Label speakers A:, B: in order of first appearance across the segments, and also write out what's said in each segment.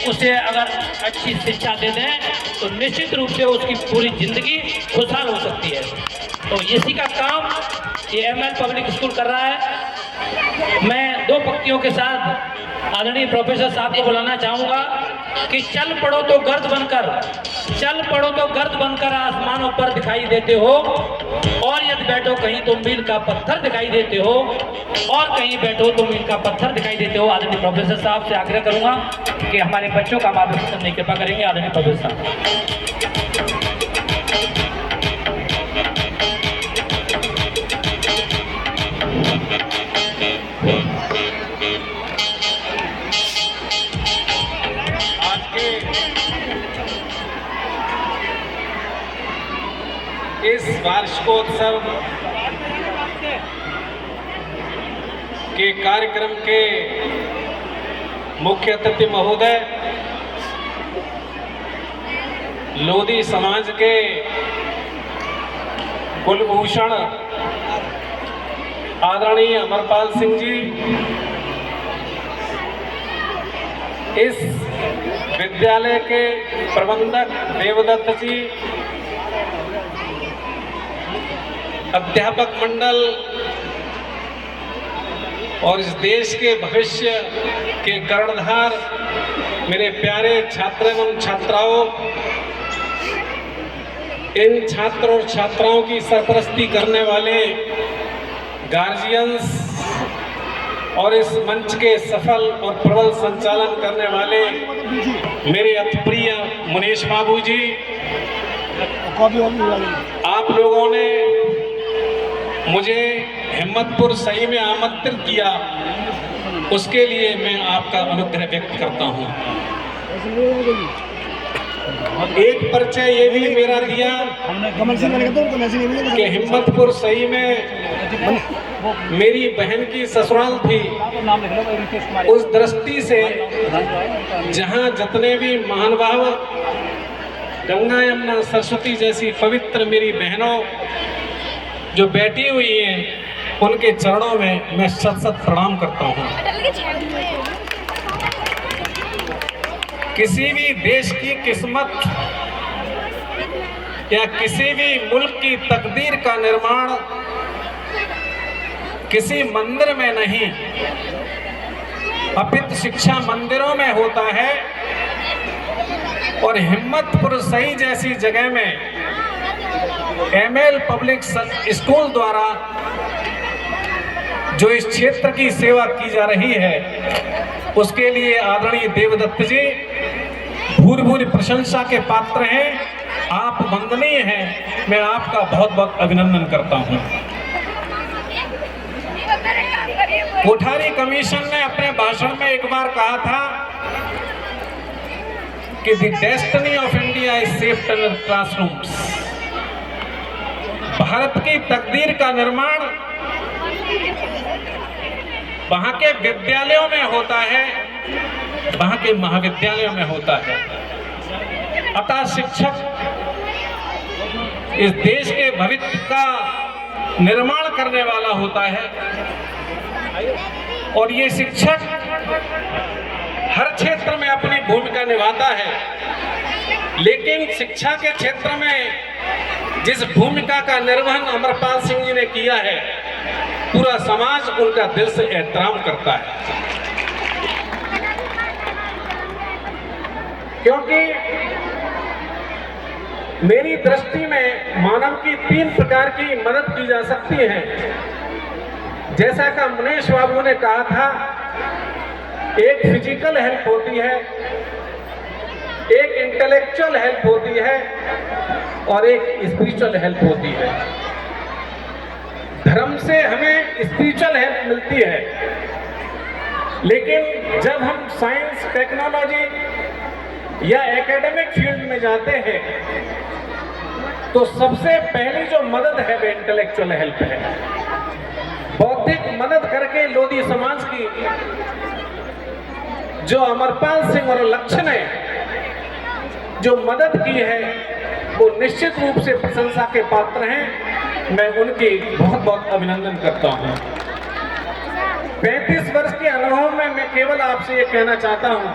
A: उसे अगर अच्छी शिक्षा दे दें तो निश्चित रूप से उसकी पूरी जिंदगी खुशहाल हो सकती है। तो इसी का काम ये एमएल पब्लिक स्कूल कर रहा है। मैं दो पंक्तियों के साथ आदरणीय प्रोफेसर साहब को बुलाना चाहूँगा कि चल पड़ो तो गर्द बनकर, चल पड़ो तो गर्द बनकर आसमानों पर दिखाई देते हो, और यदि बैठो कहीं तो मील का पत्थर दिखाई देते हो, और कहीं बैठो तो मील का पत्थर दिखाई देते हो। आदरणीय प्रोफेसर साहब से आग्रह करूंगा कि हमारे बच्चों का मार्गदर्शन करने की कृपा करेंगे। आदरणीय प्रोफेसर साहब।
B: इस वार्षिकोत्सव के कार्यक्रम के मुख्य अतिथि महोदय, लोधी समाज के कुलभूषण आदरणीय अमरपाल सिंह जी, इस विद्यालय के प्रबंधक देवदत्त जी, अध्यापक मंडल और इस देश के भविष्य के कर्णधार मेरे प्यारे छात्र एवं छात्राओं, इन छात्र और छात्राओं की सरपरस्ती करने वाले गार्जियंस और इस मंच के सफल और प्रबल संचालन करने वाले मेरे अति प्रिय मुनीश बाबू जी, आप लोगों ने मुझे हिम्मतपुर सही में आमंत्रित किया, उसके लिए मैं आपका अनुग्रह व्यक्त करता हूं। एक परिचय ये भी मेरा दिया कि हिम्मतपुर सही में मेरी बहन की ससुराल थी। उस दृष्टि से जहां जितने भी महानुभाव गंगा यमुना सरस्वती जैसी पवित्र मेरी बहनों जो बैठी हुई हैं, उनके चरणों में मैं सत सत प्रणाम करता हूं। किसी भी देश की किस्मत या किसी भी मुल्क की तकदीर का निर्माण किसी मंदिर में नहीं, अपितु शिक्षा मंदिरों में होता है। और हिम्मतपुर सही जैसी जगह में एमएल पब्लिक स्कूल द्वारा जो इस क्षेत्र की सेवा की जा रही है, उसके लिए आदरणीय देवदत्त जी भूरि भूरि प्रशंसा के पात्र हैं। आप वंदनीय हैं, मैं आपका बहुत बहुत अभिनंदन करता हूं। कोठारी कमीशन ने अपने भाषण में एक बार कहा था कि the destiny of India is shaped in classrooms. Bharat की तकदीर का निर्माण वहां के विद्यालयों में होता है, वहां के महाविद्यालयों में होता है। अतः शिक्षक इस देश के भविष्य का निर्माण करने वाला होता है, और ये शिक्षक हर क्षेत्र में अपनी भूमिका निभाता है। लेकिन शिक्षा के क्षेत्र में जिस भूमिका का निर्वहन अमरपाल सिंह जी ने किया है, पूरा समाज उनका दिल से एहतराम करता है। क्योंकि मेरी दृष्टि में मानव की 3 प्रकार की मदद की जा सकती है। जैसा कि मनीष बाबू ने कहा था, एक फिजिकल हेल्प होती है, एक इंटेलेक्चुअल हेल्प होती है और एक स्पिरिचुअल हेल्प होती है। धर्म से हमें स्पिरिचुअल हेल्प मिलती है, लेकिन जब हम साइंस, टेक्नोलॉजी या एकेडमिक फील्ड में जाते हैं तो सबसे पहली जो मदद है वो इंटेलेक्चुअल हेल्प है। बौद्धिक मदद करके लोधी समाज की जो अमरपाल सिंह और लक्ष्य ने जो मदद की है वो निश्चित रूप से प्रशंसा के पात्र हैं। मैं उनकी बहुत बहुत अभिनंदन करता हूं। 35 वर्ष के अनुभव में मैं केवल आपसे ये कहना चाहता हूं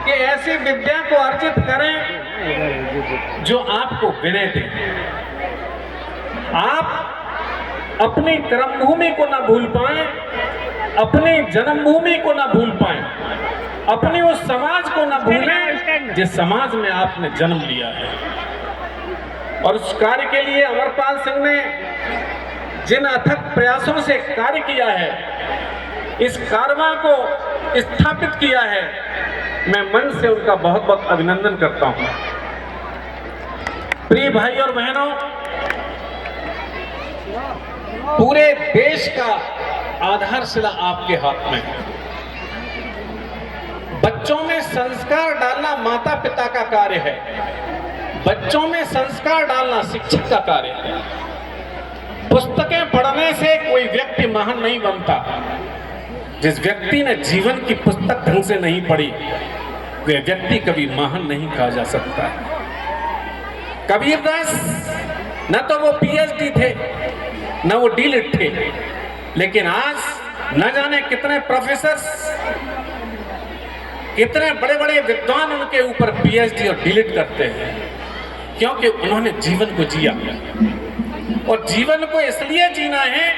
B: कि ऐसी विद्या को अर्जित करें जो आपको विनय दे। आप अपनी कर्मभूमि को ना भूल पाएं, अपनी जन्मभूमि को ना भूल पाएं, अपने उस समाज को ना भूलें जिस समाज में आपने जन्म लिया है। और उस कार्य के लिए अमरपाल सिंह ने जिन अथक प्रयासों से कार्य किया है, इस कारवां को स्थापित किया है, मैं मन से उनका बहुत बहुत अभिनंदन करता हूं। प्रिय भाई और बहनों, पूरे देश का आधारशिला आपके हाथ में है। बच्चों में संस्कार डालना माता पिता का कार्य है, बच्चों में संस्कार डालना शिक्षक का कार्य है। पुस्तकें पढ़ने से कोई व्यक्ति महान नहीं बनता। जिस व्यक्ति ने जीवन की पुस्तक ढंग से नहीं पढ़ी, वह व्यक्ति कभी महान नहीं कहा जा सकता। कबीरदास न तो वो पीएचडी थे, न वो डीलिट थे, लेकिन आज न जाने कितने प्रोफेसर, कितने बड़े बड़े विद्वान उनके ऊपर पीएचडी और डीलिट करते हैं, क्योंकि उन्होंने जीवन को जिया। और जीवन को इसलिए जीना है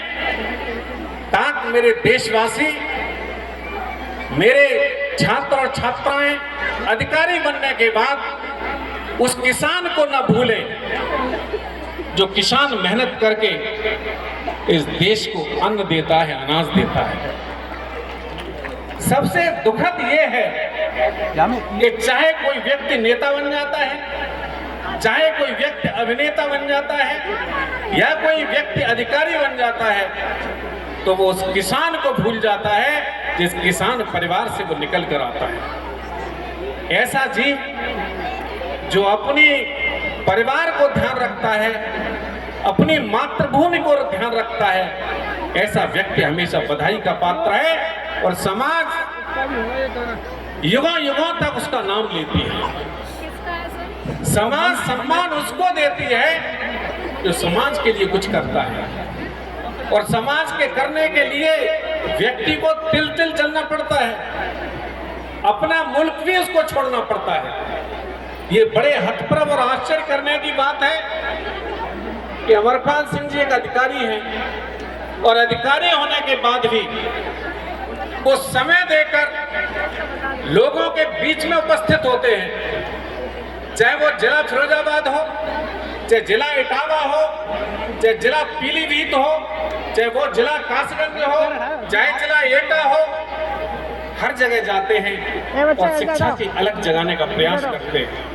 B: ताकि मेरे देशवासी, मेरे छात्र और छात्राएं अधिकारी बनने के बाद उस किसान को न भूलें जो किसान मेहनत करके इस देश को अन्न देता है, अनाज देता है। सबसे दुखद ये है कि चाहे कोई व्यक्ति नेता बन जाता है, चाहे कोई व्यक्ति अभिनेता बन जाता है या कोई व्यक्ति अधिकारी बन जाता है, तो वो उस किसान को भूल जाता है जिस किसान परिवार से वो निकल कर आता है। ऐसा जीव जो अपनी परिवार को ध्यान रखता है, अपनी मातृभूमि को ध्यान रखता है, ऐसा व्यक्ति हमेशा बधाई का पात्र है और समाज युगों युगों तक उसका नाम लेती है। समाज सम्मान उसको देती है जो समाज के लिए कुछ करता है, और समाज के करने के लिए व्यक्ति को तिल तिल चलना पड़ता है, अपना मुल्क भी उसको छोड़ना पड़ता है। ये बड़े हतप्रभ और आश्चर्य करने की बात है कि अमरपाल सिंह जी एक अधिकारी हैं और अधिकारी होने के बाद भी वो समय देकर लोगों के बीच में उपस्थित होते हैं, चाहे वो जिला फिरोजाबाद हो, चाहे जिला इटावा हो, चाहे जिला पीलीभीत हो, चाहे वो जिला कासगंज हो, चाहे जिला एटा हो, हर जगह जाते हैं और शिक्षा की अलग जगाने का प्रयास करते हैं।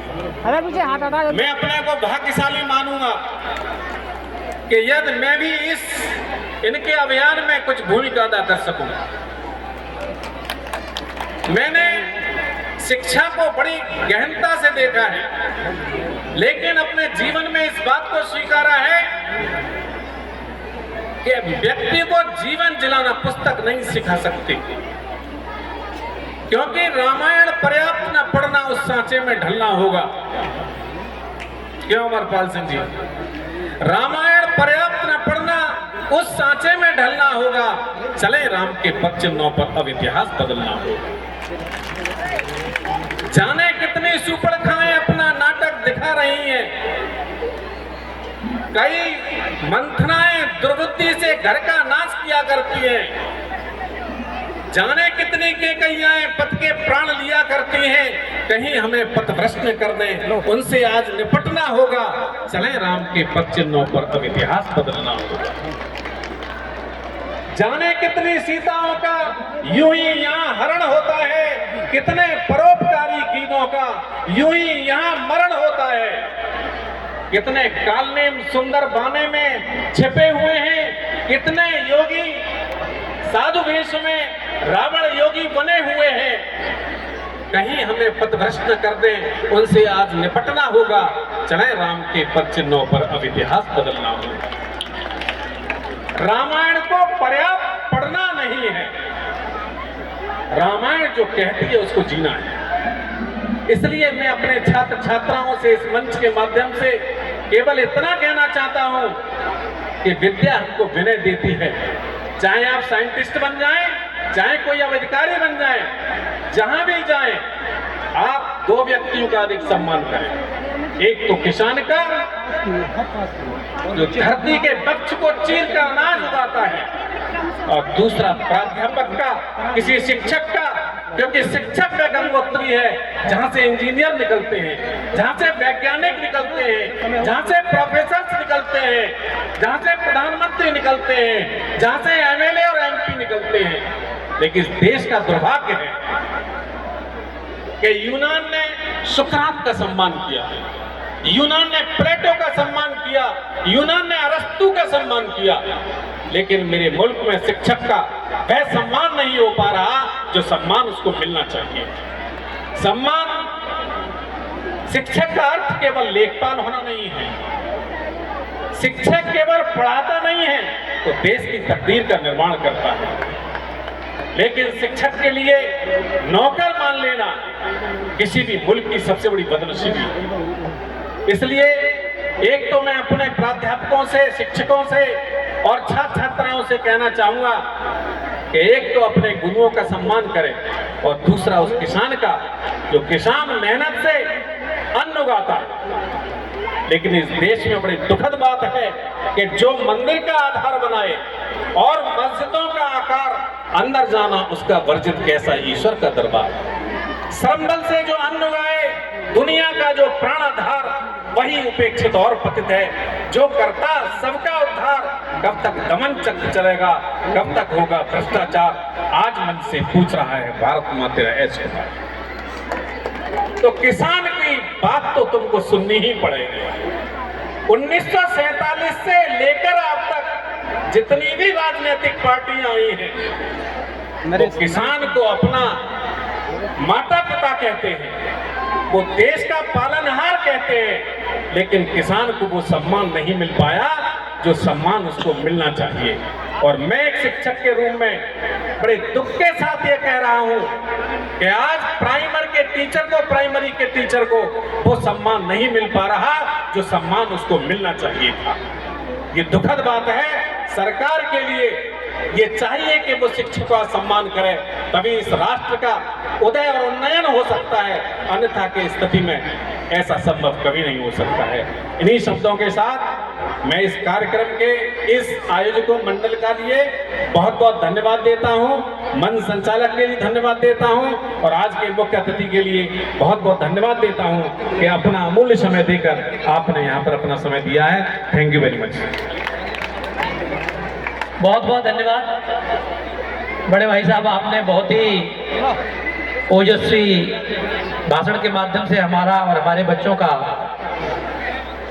B: मैं अपने को भाग्यशाली मानूंगा कि यदि मैं भी इनके अभियान में कुछ भूमिका अदा कर सकूं। मैंने शिक्षा को बड़ी गहनता से देखा है, लेकिन अपने जीवन में इस बात को स्वीकारा है कि व्यक्ति को जीवन जिलाना पुस्तक नहीं सिखा सकती, क्योंकि रामायण पर्याप्त न पढ़ना उस सांचे में ढलना होगा। क्यों अमरपाल सिंह जी? रामायण पर्याप्त न पढ़ना उस सांचे में ढलना होगा। चले राम के पक्ष नौ पर अब इतिहास बदलना होगा। जाने कितनी सुपरखाएं अपना नाटक दिखा रही हैं, कई मंथनाएं दुर्बुद्धि से घर का नाश किया करती हैं। जाने कितनी के कैयाएं पथ के प्राण लिया करती हैं, कहीं हमें पथभ्रष्ट न कर दें, उनसे आज निपटना होगा। चलें राम के पथ चिन्हों पर अब इतिहास बदलना होगा। जाने कितनी सीताओं का यूं ही यहाँ हरण होता है, कितने परोपकारी गीतों का यूं ही यहाँ मरण होता है। कितने कालनेम सुंदर बाने में छिपे हुए हैं, कितने योगी साधु वेश में रावण योगी बने हुए हैं, कहीं हमें पथभ्रष्ट न कर दें, उनसे आज निपटना होगा। चलें राम के पथ चिन्हों पर अब इतिहास बदलना होगा। रामायण को पर्याप्त पढ़ना नहीं है, रामायण जो कहती है उसको जीना है। इसलिए मैं अपने छात्र छात्राओं से इस मंच के माध्यम से केवल इतना कहना चाहता हूं कि विद्या हमको विनय देती है। चाहे आप साइंटिस्ट बन जाएं, चाहे कोई अब अधिकारी बन जाएं, जहां भी जाएं, आप दो व्यक्तियों का अधिक सम्मान करें। एक तो किसान का, जो धरती के वृक्ष को चीर कर अनाज उगाता है, और दूसरा प्राध्यापक का, किसी शिक्षक का, क्योंकि शिक्षक में गंगोत्री है, जहां से इंजीनियर निकलते हैं, जहां से वैज्ञानिक निकलते हैं, जहां से प्रोफेसर निकलते हैं, जहां से प्रधानमंत्री निकलते हैं, जहां से एमएलए और एमपी निकलते हैं। लेकिन इस देश का दुर्भाग्य है कि यूनान ने सुकरात का सम्मान किया, यूनान ने प्लेटो का सम्मान किया, यूनान ने अरस्तु का सम्मान किया, लेकिन मेरे मुल्क में शिक्षक का वह सम्मान नहीं हो पा रहा जो सम्मान उसको मिलना चाहिए। सम्मान, शिक्षक का अर्थ केवल लेखपाल होना नहीं है, शिक्षक केवल पढ़ाता नहीं है तो देश की तकदीर का निर्माण करता है। लेकिन शिक्षक के लिए नौकर मान लेना किसी भी मुल्क की सबसे बड़ी बदनसीबी है। इसलिए एक तो मैं अपने प्राध्यापकों से, शिक्षकों से और छात्र छात्राओं से कहना चाहूंगा कि एक तो अपने गुरुओं का सम्मान करें, और दूसरा उस किसान का जो किसान मेहनत से अन्न उगाता है। लेकिन इस देश में बड़ी दुखद बात है कि जो मंदिर का आधार बनाए और मस्जिदों का आकार अंदर जाना उसका वर्जित कैसा ईश्वर का दरबार। श्रमबल से जो अन्न उगाए, दुनिया का जो प्राणाधार, वही उपेक्षित और पतित है। जो करता सबका उद्धार, कब तक दमन चक्र चलेगा, कब तक होगा भ्रष्टाचार। आज मन से पूछ रहा है भारत माँ तेरा ऐसे। तो किसान की बात तो तुमको सुननी ही पड़ेगी। 1947 से लेकर अब तक जितनी भी राजनीतिक पार्टियां आई हैं, वो किसान को अपना माता पिता कहते हैं, वो देश का पालनहार कहते हैं, लेकिन किसान को वो सम्मान नहीं मिल पाया जो सम्मान उसको मिलना चाहिए। और मैं एक शिक्षक के रूप में बड़े दुख के साथ ये कह रहा हूं कि आज प्राइमरी के टीचर को वो सम्मान नहीं मिल पा रहा जो सम्मान उसको मिलना चाहिए था। ये दुखद बात है। सरकार के लिए ये चाहिए कि वो शिक्षक का सम्मान करे, तभी इस राष्ट्र का उदय और उन्नयन हो सकता है। अन्यथा की स्थिति में ऐसा संभव कभी नहीं हो सकता है। इन्हीं शब्दों के साथ मैं इस कार्यक्रम के इस आयोजकों मंडल का लिए बहुत बहुत धन्यवाद देता हूं, मंच संचालक के लिए धन्यवाद देता हूं, और आज के मुख्य अतिथि के लिए बहुत बहुत धन्यवाद देता हूं कि अपना अमूल्य समय देकर आपने यहाँ पर अपना समय दिया है। Thank you very much.
A: बहुत बहुत धन्यवाद बड़े भाई साहब, आपने बहुत ही ओजस्वी भाषण के माध्यम से हमारा और हमारे बच्चों का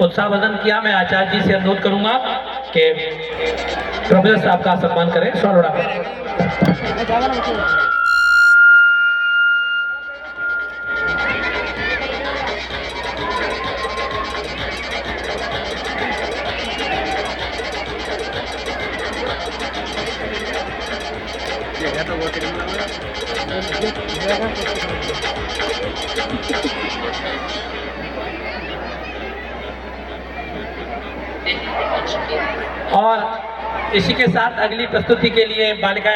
A: उत्साहवर्धन किया। मैं आचार्य जी से अनुरोध करूंगा कि प्रोफेसर साहब का सम्मान करें। और इसी के साथ अगली प्रस्तुति के लिए बालिकाएं